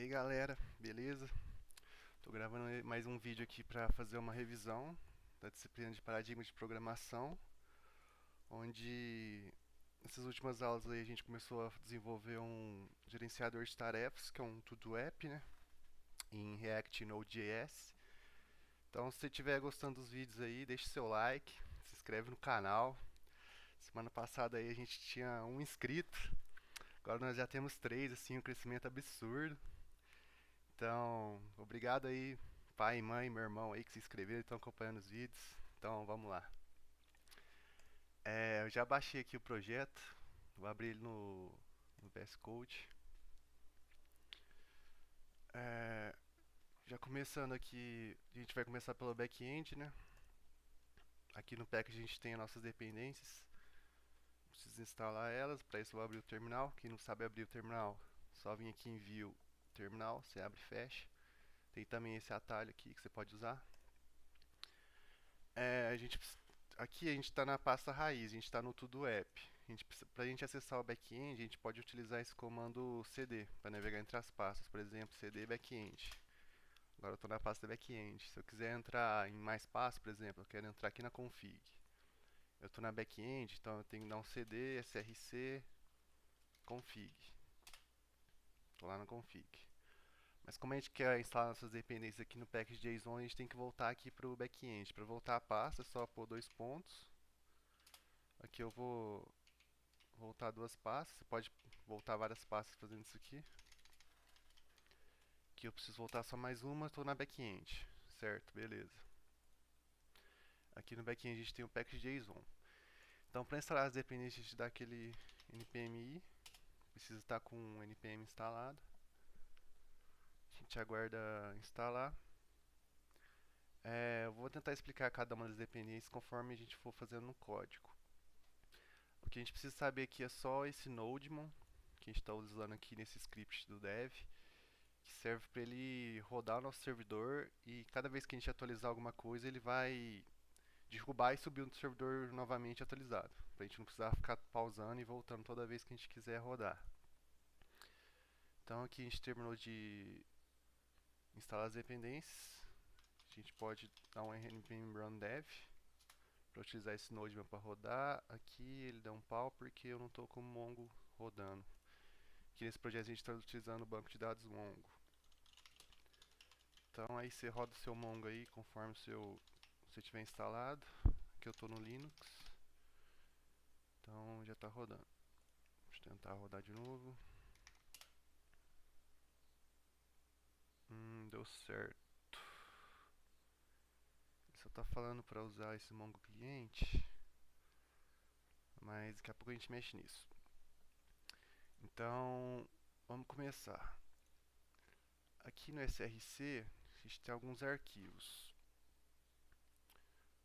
aí galera, beleza? Tô gravando mais um vídeo aqui para fazer uma revisão da disciplina de paradigma de programação, onde nessas últimas aulas aí a gente começou a desenvolver um gerenciador de tarefas, que é um to-do app, né? Em React e Node.js. Então, se você estiver gostando dos vídeos aí, deixe seu like, se inscreve no canal. Semana passada aí a gente tinha um inscrito, agora nós já temos três, assim, um crescimento absurdo. Então, obrigado aí, pai, mãe, meu irmão aí que se inscreveram e estão acompanhando os vídeos. Então, vamos lá. Eu já baixei aqui o projeto, vou abrir ele no VS Code. É, já começando aqui, a gente vai começar pelo back-end, né? Aqui no package a gente tem as nossas dependências. Preciso instalar elas, para isso eu vou abrir o terminal. Quem não sabe abrir o terminal, só vir aqui em View Terminal, você abre e fecha. Tem também esse atalho aqui que você pode usar. É, a gente, aqui a gente está na pasta raiz, a gente está no To-Do App. Para a gente acessar o back-end, a gente pode utilizar esse comando cd para navegar entre as pastas. Por exemplo, cd back-end. Agora eu estou na pasta back-end. Se eu quiser entrar em mais pastas, por exemplo, eu quero entrar aqui na config. Eu estou na back-end, então eu tenho que dar um cd src config. Estou lá na config. Mas como a gente quer instalar nossas dependências aqui no package.json, a gente tem que voltar aqui para o back-end. Para voltar a pasta, é só pôr dois pontos. Aqui eu vou voltar duas pastas. Você pode voltar várias pastas fazendo isso aqui. Aqui eu preciso voltar só mais uma, estou na back-end. Certo, beleza. Aqui no back-end a gente tem o package.json. Então, para instalar as dependências, a gente dá aquele npm i. Precisa estar com o npm instalado. A gente aguarda instalar. Eu vou tentar explicar cada uma das dependências conforme a gente for fazendo no código. O que a gente precisa saber aqui é só esse nodemon que a gente está usando aqui nesse script do dev, que serve para ele rodar o nosso servidor e cada vez que a gente atualizar alguma coisa ele vai derrubar e subir o servidor novamente atualizado, para a gente não precisar ficar pausando e voltando toda vez que a gente quiser rodar. Então aqui a gente terminou de instalar as dependências. A gente pode dar um npm run dev para utilizar esse nodemon para rodar. Aqui ele dá um pau porque eu não estou com o Mongo rodando. Aqui nesse projeto a gente está utilizando o banco de dados Mongo. Então aí você roda o seu Mongo aí conforme você tiver instalado. Aqui eu estou no Linux. Então já está rodando. Deixa eu tentar rodar de novo. Deu certo. Ele só está falando para usar esse Mongo cliente. Mas daqui a pouco a gente mexe nisso. Então, vamos começar. Aqui no src, a gente tem alguns arquivos.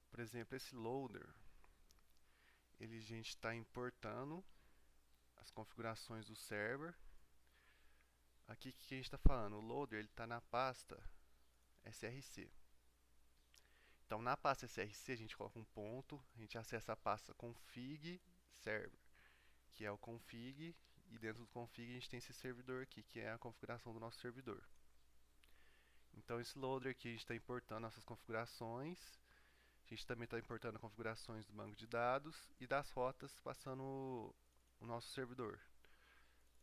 Por exemplo, esse loader, a gente está importando as configurações do server. Aqui o que a gente está falando? O loader está na pasta src. Então, na pasta src, a gente coloca um ponto, a gente acessa a pasta config server, que é o config, e dentro do config a gente tem esse servidor aqui, que é a configuração do nosso servidor. Então, esse loader aqui a gente está importando nossas configurações. A gente também está importando configurações do banco de dados e das rotas passando o nosso servidor.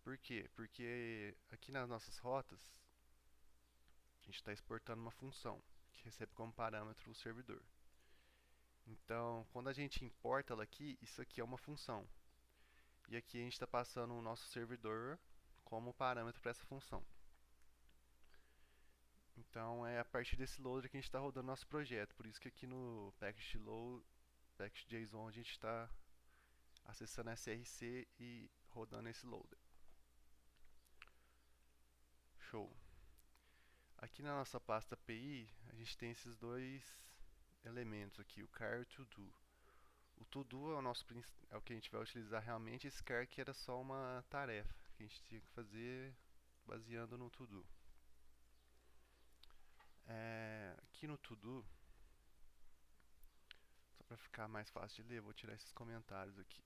Por quê? Porque aqui nas nossas rotas a gente está exportando uma função que recebe como parâmetro o servidor. Então, quando a gente importa ela aqui, isso aqui é uma função. E aqui a gente está passando o nosso servidor como parâmetro para essa função. Então, é a partir desse loader que a gente está rodando nosso projeto. Por isso que aqui no package.json a gente está acessando src e rodando esse loader. Show. Aqui na nossa pasta API, a gente tem esses dois elementos aqui, o char e o to-do. O to-do é o que a gente vai utilizar realmente, esse char que era só uma tarefa que a gente tinha que fazer baseando no to-do. Aqui no to-do, só para ficar mais fácil de ler, vou tirar esses comentários aqui.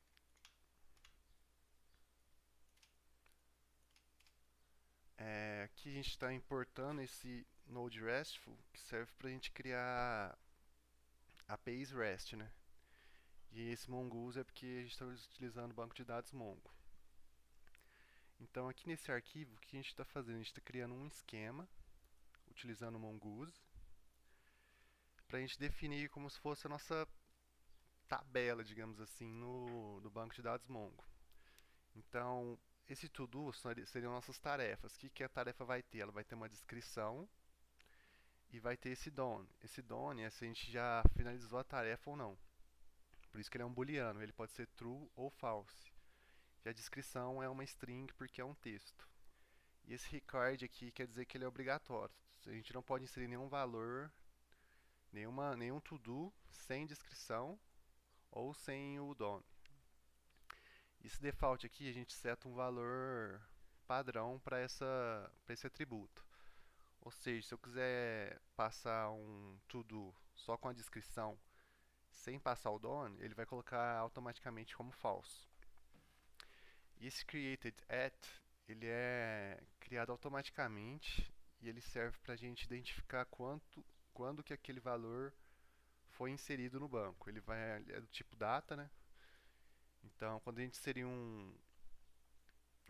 aqui a gente está importando esse Node RESTful que serve para a gente criar APIs REST, né? E esse Mongoose é porque a gente está utilizando o banco de dados Mongo. Então aqui nesse arquivo, o que a gente está fazendo? A gente está criando um esquema utilizando o Mongoose para a gente definir como se fosse a nossa tabela, digamos assim, no banco de dados Mongo. Então, esse to-do seriam nossas tarefas. O que a tarefa vai ter? Ela vai ter uma descrição e vai ter esse done. Esse done é se a gente já finalizou a tarefa ou não. Por isso que ele é um booleano, ele pode ser true ou false. E a descrição é uma string porque é um texto. E esse record aqui quer dizer que ele é obrigatório. A gente não pode inserir nenhum valor, nenhum to-do sem descrição ou sem o done. Esse default aqui a gente seta um valor padrão para esse atributo. Ou seja, se eu quiser passar um to-do só com a descrição sem passar o done, ele vai colocar automaticamente como falso. E esse created at, ele é criado automaticamente e ele serve para a gente identificar quando que aquele valor foi inserido no banco. Ele é do tipo data, né? Então, quando a gente inserir um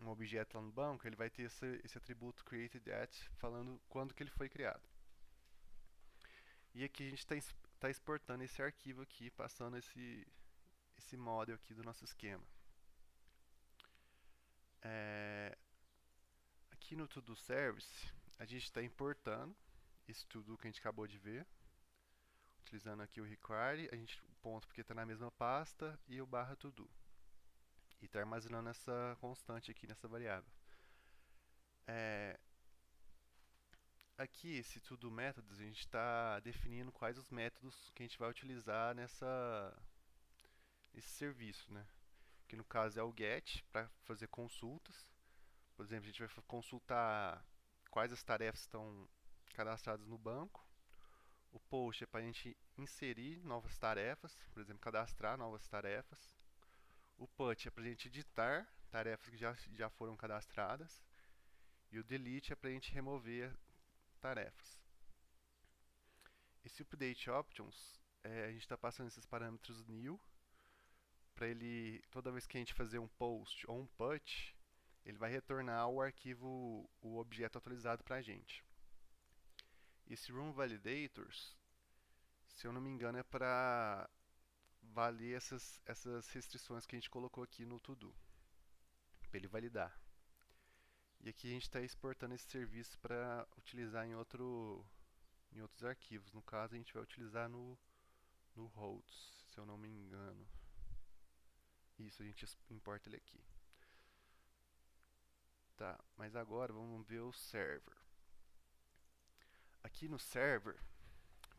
objeto lá no banco, ele vai ter esse atributo created at falando quando que ele foi criado. E aqui a gente está exportando esse arquivo aqui, passando esse model aqui do nosso esquema. Aqui no to-do service, a gente está importando esse to-do que a gente acabou de ver, utilizando aqui o require, o ponto porque está na mesma pasta e o barra to-do. E está armazenando essa constante aqui nessa variável. Aqui, esse to-do methods, a gente está definindo quais os métodos que a gente vai utilizar nesse serviço, né? Que no caso é o get, para fazer consultas. Por exemplo, a gente vai consultar quais as tarefas estão cadastradas no banco. O post é para a gente inserir novas tarefas, por exemplo, cadastrar novas tarefas. O put é para a gente editar tarefas que já foram cadastradas. E o delete é para a gente remover tarefas. Esse update options, a gente está passando esses parâmetros new para ele, toda vez que a gente fazer um post ou um put, ele vai retornar o arquivo, o objeto atualizado para a gente. Esse room validators, se eu não me engano, é para valer essas restrições que a gente colocou aqui no to-do, para ele validar. E aqui a gente está exportando esse serviço para utilizar em outros arquivos. No caso, a gente vai utilizar no routes, se eu não me engano. Isso, a gente importa ele aqui. Tá, mas agora vamos ver o server. Aqui no server,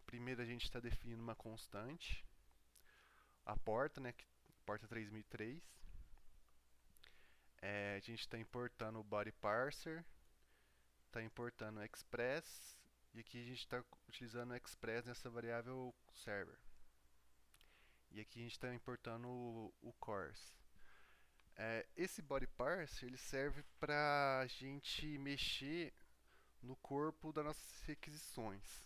primeiro a gente está definindo uma constante, a porta, né, porta 3003. A gente está importando o body parser, está importando o express, e aqui a gente está utilizando o express nessa variável server. E aqui a gente está importando o cores. Esse body parser ele serve para a gente mexer no corpo das nossas requisições.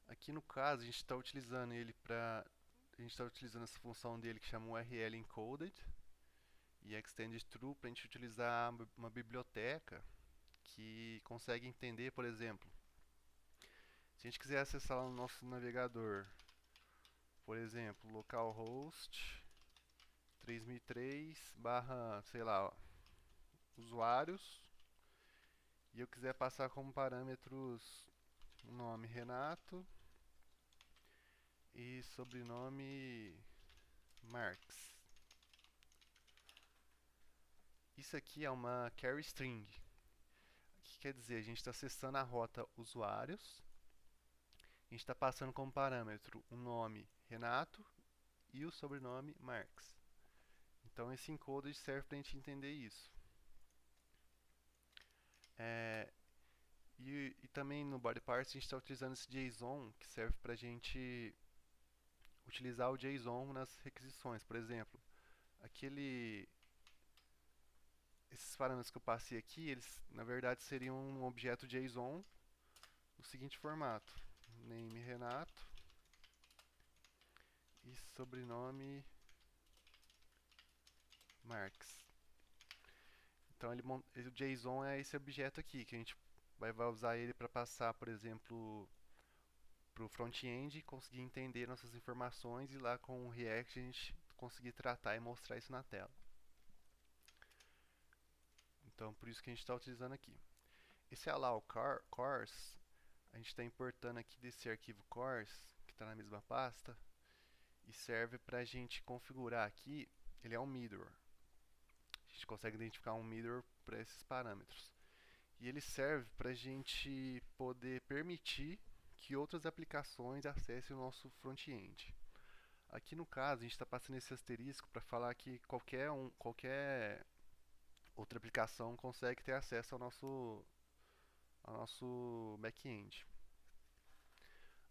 Aqui no caso a gente está utilizando ele para essa função dele que chama URL encoded e extended true para a gente utilizar uma biblioteca que consegue entender, por exemplo, se a gente quiser acessar lá no nosso navegador, por exemplo, localhost 3003 barra, sei lá, usuários, e eu quiser passar como parâmetros o nome Renato e sobrenome Marx. Isso aqui é uma carry string. O que quer dizer? A gente está acessando a rota usuários, a gente está passando como parâmetro o nome Renato e o sobrenome Marx. Então esse encoded serve para a gente entender isso. E também no body parse a gente está utilizando esse JSON que serve para a gente utilizar o JSON nas requisições. Por exemplo, aquele esses parâmetros que eu passei aqui, eles na verdade seriam um objeto JSON no seguinte formato: name Renato e sobrenome Marques. Então o JSON é esse objeto aqui, que a gente vai usar ele para passar, por exemplo, para o front-end e conseguir entender nossas informações, e lá com o React a gente conseguir tratar e mostrar isso na tela. Então por isso que a gente está utilizando aqui. Esse allow cores, a gente está importando aqui desse arquivo cores, que está na mesma pasta, e serve para a gente configurar aqui. Ele é um mirror. A gente consegue identificar um mirror para esses parâmetros. E ele serve para a gente poder permitir que outras aplicações acessem o nosso front-end. Aqui no caso, a gente está passando esse asterisco para falar que qualquer outra aplicação consegue ter acesso ao nosso back-end.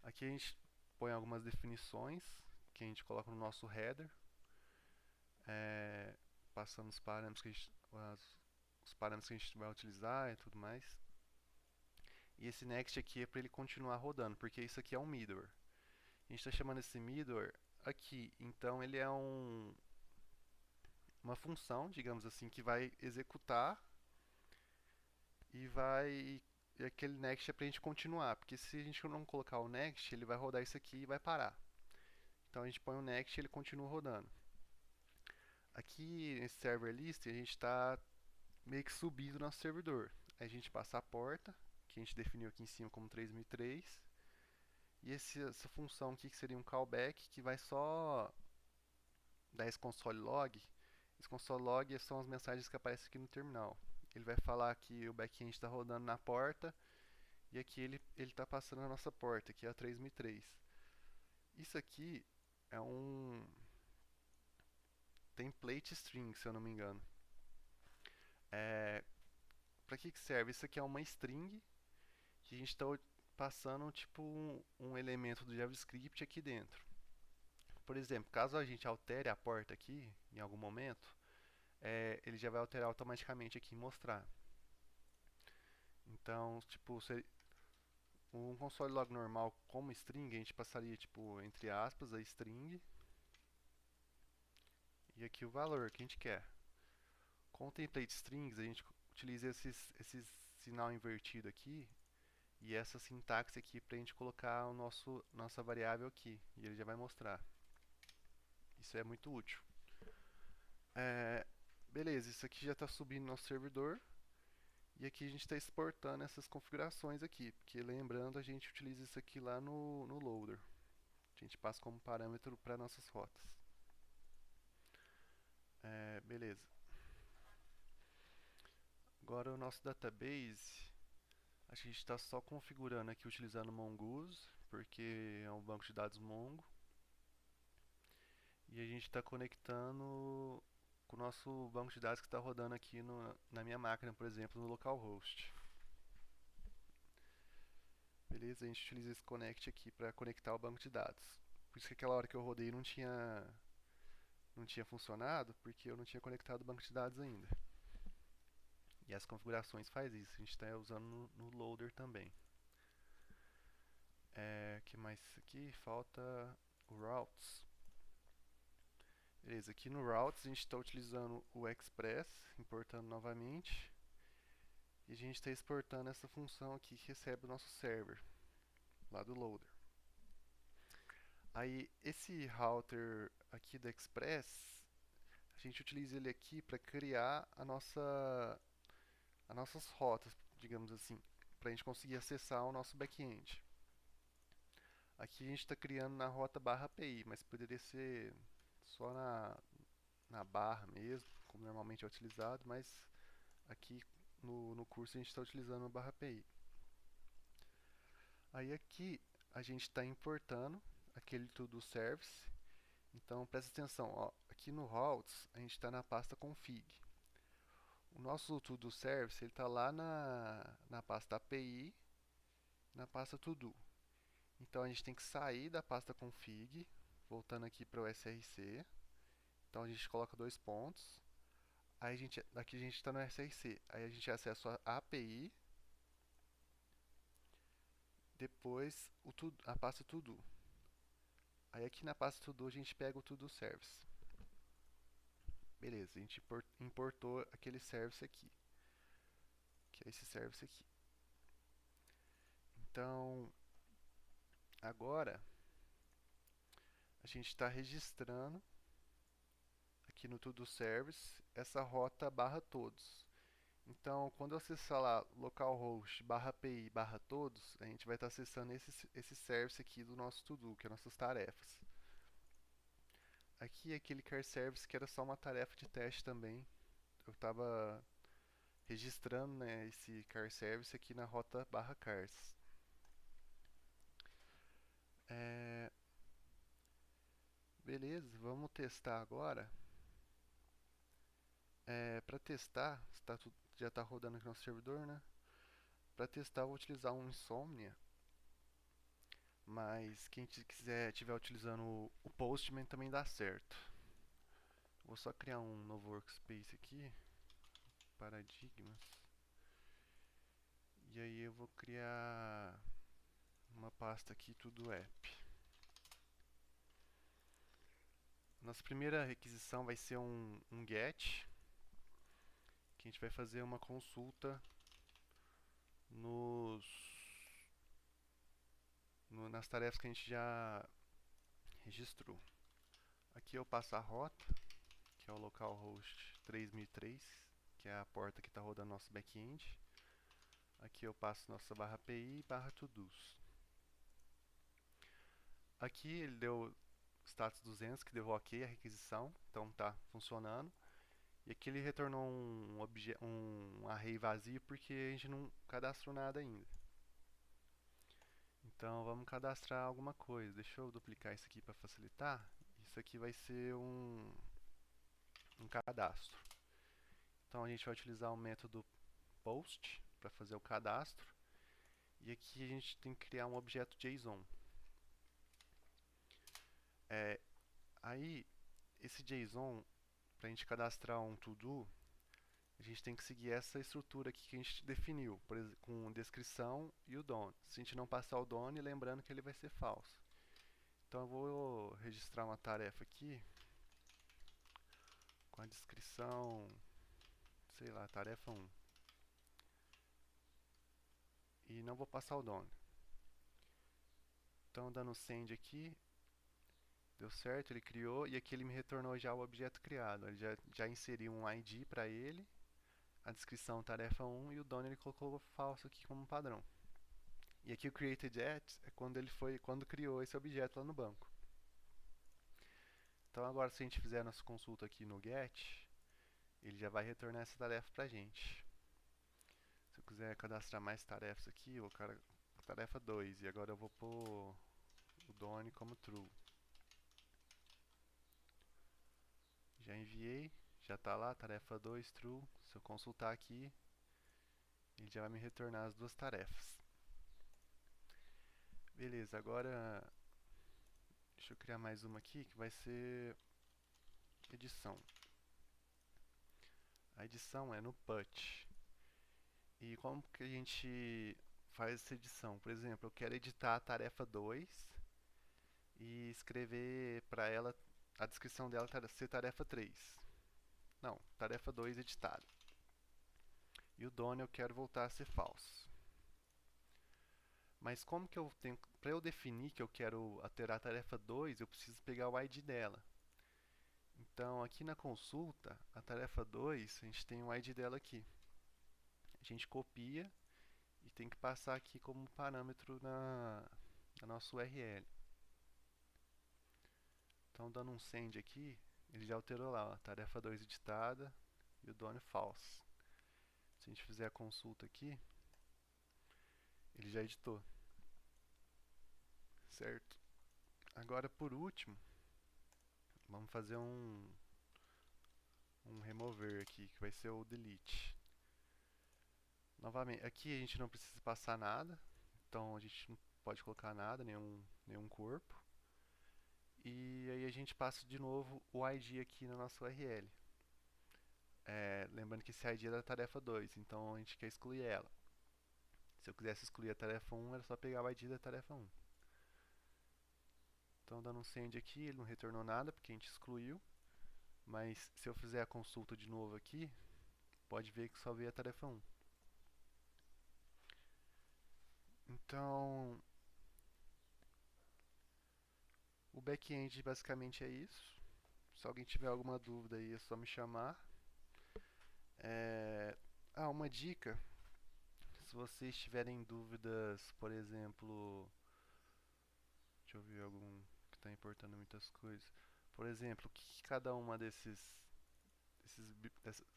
Aqui a gente põe algumas definições que a gente coloca no nosso header, passando os parâmetros os parâmetros que a gente vai utilizar e tudo mais. E esse next aqui é para ele continuar rodando, porque isso aqui é um middleware. A gente está chamando esse middleware aqui, então ele é uma função, digamos assim, que vai executar e aquele next é para a gente continuar, porque se a gente não colocar o next, ele vai rodar isso aqui e vai parar. Então a gente põe o next e ele continua rodando. Aqui nesse server list a gente está meio que subindo o nosso servidor. Aí a gente passa a porta, que a gente definiu aqui em cima como 3003. E essa função aqui que seria um callback, que vai só dar esse console log. Esse console log são as mensagens que aparecem aqui no terminal. Ele vai falar que o backend está rodando na porta, e aqui ele está passando a nossa porta, que é a 3003. Isso aqui é um template string, se eu não me engano. Para que serve? Isso aqui é uma string que a gente está passando tipo um elemento do JavaScript aqui dentro. Por exemplo, caso a gente altere a porta aqui em algum momento, ele já vai alterar automaticamente aqui e mostrar. Então, tipo, um console log normal como string, a gente passaria tipo entre aspas a string e aqui o valor que a gente quer. Com template strings, a gente utiliza esse sinal invertido aqui e essa sintaxe aqui para a gente colocar nossa variável aqui, e ele já vai mostrar. Isso é muito útil. Beleza, isso aqui já está subindo no nosso servidor, e aqui a gente está exportando essas configurações aqui, porque lembrando, a gente utiliza isso aqui lá no loader. A gente passa como parâmetro para nossas rotas. Beleza. Agora o nosso database, a gente está só configurando aqui utilizando Mongoose, porque é um banco de dados Mongo. E a gente está conectando com o nosso banco de dados que está rodando aqui na minha máquina, por exemplo, no localhost. Beleza? A gente utiliza esse connect aqui para conectar o banco de dados. Por isso que aquela hora que eu rodei não tinha funcionado, porque eu não tinha conectado o banco de dados ainda. E as configurações faz isso, a gente está usando no loader também. Que mais aqui? Falta o routes. Beleza, aqui no routes a gente está utilizando o express, importando novamente. E a gente está exportando essa função aqui que recebe o nosso server, lá do loader. Aí esse router aqui do express, a gente utiliza ele aqui para criar as nossas rotas, digamos assim, para a gente conseguir acessar o nosso back-end. Aqui a gente está criando na rota /API, mas poderia ser só na barra mesmo, como normalmente é utilizado, mas aqui no curso a gente está utilizando o /API. Aí aqui a gente está importando aquele to-do service. Então presta atenção, ó, aqui no routes a gente está na pasta config. O nosso to-do service está lá na pasta API, na pasta to-do. Então a gente tem que sair da pasta config, voltando aqui para o src. Então a gente coloca dois pontos. Aí aqui a gente está no SRC. Aí a gente acessa a API, depois a pasta To-Do. Aí aqui na pasta To-Do a gente pega o To-Do Service. Beleza, a gente importou aquele service aqui, que é esse service aqui. Então, agora a gente está registrando aqui no To-Do Service essa rota barra todos. Então, quando eu acessar lá localhost barra API barra todos, a gente vai estar acessando esse service aqui do nosso to-do, que é nossas tarefas. Aqui é aquele car service que era só uma tarefa de teste também. Eu estava registrando, né, esse car service aqui na rota barra cars. Beleza, vamos testar agora. Para testar, já está rodando aqui no nosso servidor, né? Para testar, eu vou utilizar um Insomnia. Mas quem estiver utilizando o Postman também dá certo. Vou só criar um novo workspace aqui, paradigmas. E aí eu vou criar uma pasta aqui, tudo app. Nossa primeira requisição vai ser um get, que a gente vai fazer uma consulta nas tarefas que a gente já registrou. Aqui eu passo a rota, que é o localhost 3003, que é a porta que está rodando nosso back-end. Aqui eu passo nossa barra API e barra todos. Aqui ele deu status 200, que deu ok a requisição, então tá funcionando. E aqui ele retornou um array vazio porque a gente não cadastrou nada ainda. Então vamos cadastrar alguma coisa. Deixa eu duplicar isso aqui para facilitar. Isso aqui vai ser um cadastro. Então a gente vai utilizar o método post para fazer o cadastro. E aqui a gente tem que criar um objeto JSON. Aí, esse JSON, para a gente cadastrar um to-do, a gente tem que seguir essa estrutura aqui que a gente definiu, por exemplo, com descrição e o done. Se a gente não passar o done, lembrando que ele vai ser falso. Então eu vou registrar uma tarefa aqui com a descrição, sei lá, tarefa 1. E não vou passar o done. Então dando send aqui, deu certo, ele criou e aqui ele me retornou já o objeto criado. Ele já inseriu um ID para ele, a descrição tarefa 1 e o done ele colocou falso aqui como padrão. E aqui o created at é quando criou esse objeto lá no banco. Então agora se a gente fizer a nossa consulta aqui no get, ele já vai retornar essa tarefa pra gente. Se eu quiser cadastrar mais tarefas aqui, eu vou tarefa 2 e agora eu vou pôr o done como true. Já enviei, já está lá, tarefa 2 true. Se eu consultar aqui, ele já vai me retornar as duas tarefas. Beleza, agora deixa eu criar mais uma aqui que vai ser edição. A edição é no put. E como que a gente faz essa edição? Por exemplo, eu quero editar a tarefa 2 e escrever para ela a descrição dela ser tarefa 3. Não, tarefa 2 editada. E o done eu quero voltar a ser falso. Mas como que eu tenho, para eu definir que eu quero alterar a tarefa 2, eu preciso pegar o ID dela. Então, aqui na consulta, a tarefa 2, a gente tem o ID dela aqui. A gente copia e tem que passar aqui como parâmetro na nossa URL. Então, dando um send aqui, ele já alterou lá, ó, tarefa 2 editada e o done false. Se a gente fizer a consulta aqui, ele já editou. Certo? Agora, por último, vamos fazer um remover aqui, que vai ser o delete. Novamente, aqui a gente não precisa passar nada, então a gente não pode colocar nada, nenhum corpo. E aí a gente passa de novo o ID aqui na nossa URL. lembrando que esse ID é da tarefa 2, então a gente quer excluir ela. Se eu quisesse excluir a tarefa 1, era só pegar o ID da tarefa 1. Então, dando um send aqui, ele não retornou nada porque a gente excluiu. Mas se eu fizer a consulta de novo aqui, pode ver que só veio a tarefa 1. Então, o back-end basicamente é isso. Se alguém tiver alguma dúvida aí, é só me chamar. Uma dica. Se vocês tiverem dúvidas, por exemplo, deixa eu ver algum que está importando muitas coisas. Por exemplo, o que cada uma dessas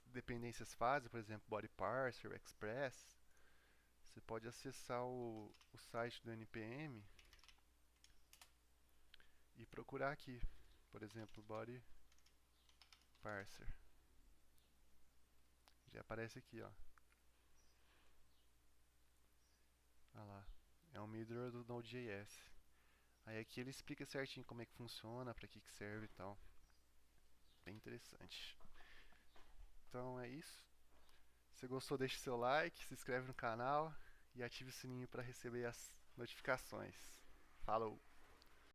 dependências faz, por exemplo, body parser, express, você pode acessar o site do NPM e procurar aqui, por exemplo, body parser. Já aparece aqui, ó. Olha lá. É um mirror do Node.js. Aí aqui ele explica certinho como é que funciona, para que serve e tal. Bem interessante. Então é isso. Se gostou, deixe seu like, se inscreve no canal e ative o sininho para receber as notificações. Falou!